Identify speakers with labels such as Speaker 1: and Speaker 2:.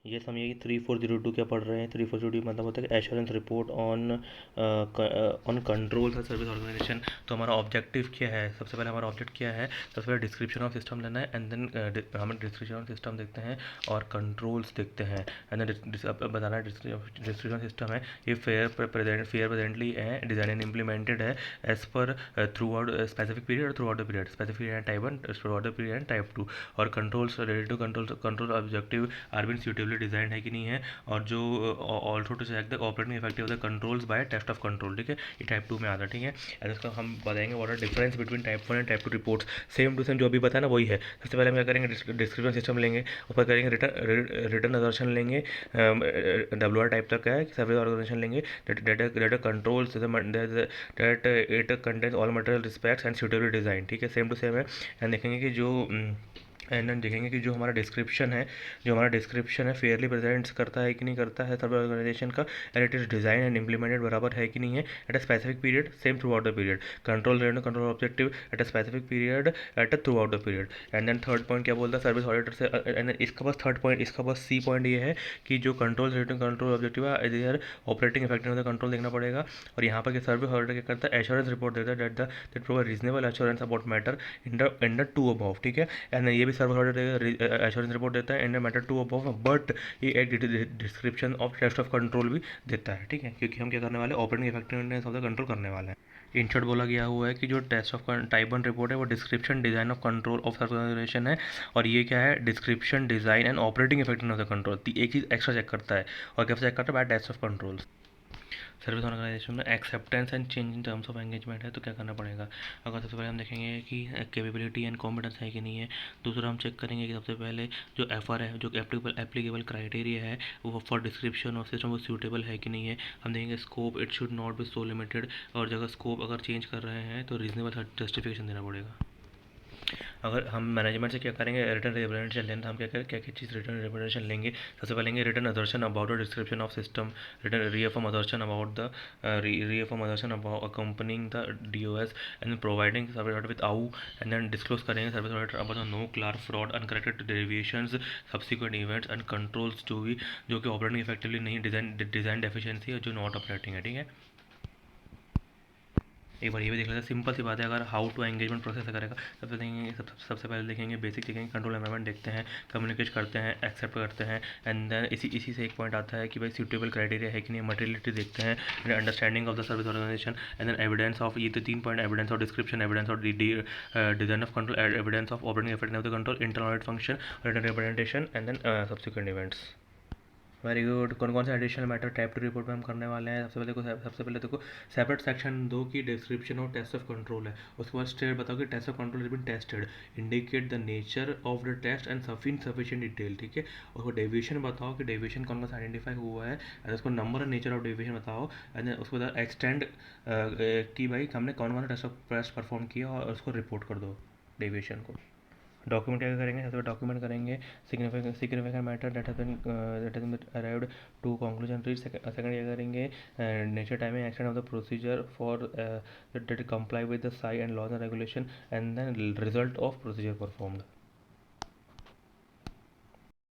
Speaker 1: ये समझिए कि 3402 क्या पढ़ रहे हैं। 3402 मतलब होता है कि एश्योरेंस रिपोर्ट ऑन कंट्रोल और सर्विस ऑर्गेनाइजेशन। तो हमारा ऑब्जेक्टिव क्या है, सबसे पहले हमारा ऑब्जेक्ट क्या है, सबसे पहले डिस्क्रिप्शन ऑफ सिस्टम लेना है एंड देन हम डिस्क्रिप्शन ऑफ सिस्टम देखते हैं और कंट्रोल्स देखते हैं एंड देन बताना है डिस्क्रिप्शन सिस्टम है ये फेयर प्रेजेंटली है, डिजाइन एंड इम्प्लीमेंटेड है एज पर थ्रू आउट स्पेसिफिक पीरियड और throughout the period, specific period type 1, throughout the period and type 2। और controls related to control objective are been suitably design है कि नहीं है, और जो also to check the operating effective of the controls by test of control, ठीक है, ये टाइप 2 में आता है, ठीक है। एंड इसका हम बताएंगे what are difference between type 1 and type 2 reports. Same to same जो अभी बताया ना वही है। सबसे पहले हम क्या करेंगे, डिस्क्रिप्शन सिस्टम लेंगे, ऊपर करेंगे रिटर्न असर्शन लेंगे, डब्ल्यू आर टाइप तक है, सर्विस ऑर्गेनाइजेशन लेंगे, data controls that it contains all material respects and suitably design, ठीक है, सेम टू सेम है। एंड देखेंगे कि जो एंड देन देखेंगे कि जो हमारा डिस्क्रिप्शन है फेयरली प्रेजेंट्स करता है कि नहीं करता है सर्विस ऑर्गेनाइजेशन का, and it is design and implemented बराबर है कि नहीं है at a specific period same throughout the period, control objective at a specific period at a throughout the period. And then third point क्या बोलता है service auditor से, and इसका बस थर्ड पॉइंट, इसका बस सी पॉइंट ये है कि जो कंट्रोल ऑब्जेक्टिव है इधर operating effective of the control देखना पड़ेगा। और यहाँ पर सर्विस ऑडिटर क्या करता है, एश्योरेंस रिपोर्ट देता है that provide reasonable assurance about matter in the two about, ठीक है। एंड ये भी सर्विस ऑडिटर एश्योरेंस रिपोर्ट देता है in matter to about, but ये एक description of test of control भी देता है, ठीक है, क्योंकि हम क्या करने वाले हैं, operating effectiveness of the control करने वाले हैं। इन शॉर्ट बोला गया हुआ है कि जो टेस्ट ऑफ टाइप 1 रिपोर्ट है वो description design of control of service है, और ये क्या है, description design and operating effectiveness of the control, एक चीज़ एक्स्ट्रा चेक करता है। और कैसे चेक करता है, by test of control. Service organisation में acceptance and change in terms of engagement है, तो क्या करना पड़ेगा। अगर सबसे पहले हम देखेंगे कि कैपेबिलिटी एंड कॉम्पिटेंस है कि नहीं है। दूसरा हम चेक करेंगे कि सबसे पहले जो एफआर है, जो एप्लीकेबल क्राइटेरिया है वो फॉर डिस्क्रिप्शन और सिस्टम वो सूटेबल है कि नहीं है। हम देखेंगे scope, it should not be so limited, और जगह स्कोप अगर चेंज कर रहे हैं तो रीजनेबल जस्टिफिकेशन देना पड़ेगा। अगर हम मैनेजमेंट से क्या करेंगे, रिटर्न रिप्रेजेंटेशन लेना, तो हम क्या क्या चीज़ रिटर्न रिप्रेजेंटेशन लेंगे। सबसे पहले लेंगे written assertion about the description of system, written reaffirm assertion about the reaffirm assertion about accompanying the DOS and providing service auditor without, and then disclose करेंगे service auditor about the no clear fraud uncorrected deviations subsequent events and controls जो कि operating effectively नहीं, design deficiency है जो not operating है, ठीक है। एक बार ये भी देख लेते हैं, सिंपल सी बात है। अगर हाउ टू एंगेजमेंट प्रोसेस करेगा, सबसे पहले देखेंगे बेसिक, देखेंगे कंट्रोल एनवायरनमेंट देखते हैं, कम्युनिकेट करते हैं, एक्सेप्ट करते हैं, एंड देन इसी से एक पॉइंट आता है कि भाई सूटेबल क्राइटेरिया है कि नहीं, मटेरियलिटी देखते हैं, and understanding of the service organisation, and then evidence of, ये तो 3 point, evidence of description, evidence of design of control, evidence of operating effective of the control, internal function, return representation, and then subsequent events. Very good. कौन कौन से additional matter type 2 report में हम करने वाले हैं। सबसे पहले देखो सेपरेट सेक्शन 2 की डिस्क्रिप्शन और टेस्ट ऑफ कंट्रोल है। उसके बाद स्टेट बताओ कि test of control is been tested, indicate the nature of the test and sufficient detail, ठीक है। उसको डेविएशन बताओ कि डेविएशन कौन कौन सा आइडेंटिफाई हुआ है, एंड उसको नंबर और नेचर ऑफ डेविएशन बताओ, एंड उसके बाद एक्सटेंड कि भाई हमने कौन कौन सा टेस्ट परफॉर्म किया और उसको रिपोर्ट कर दो डेविएशन को। डॉक्यूमेंट क्या करेंगे, सबसे डॉक्यूमेंट करेंगे significant matter that has arrived to conclusion reach. Second क्या करेंगे, nature timing action of the procedure for that comply with the साई and laws and regulation, and then result of procedure performed.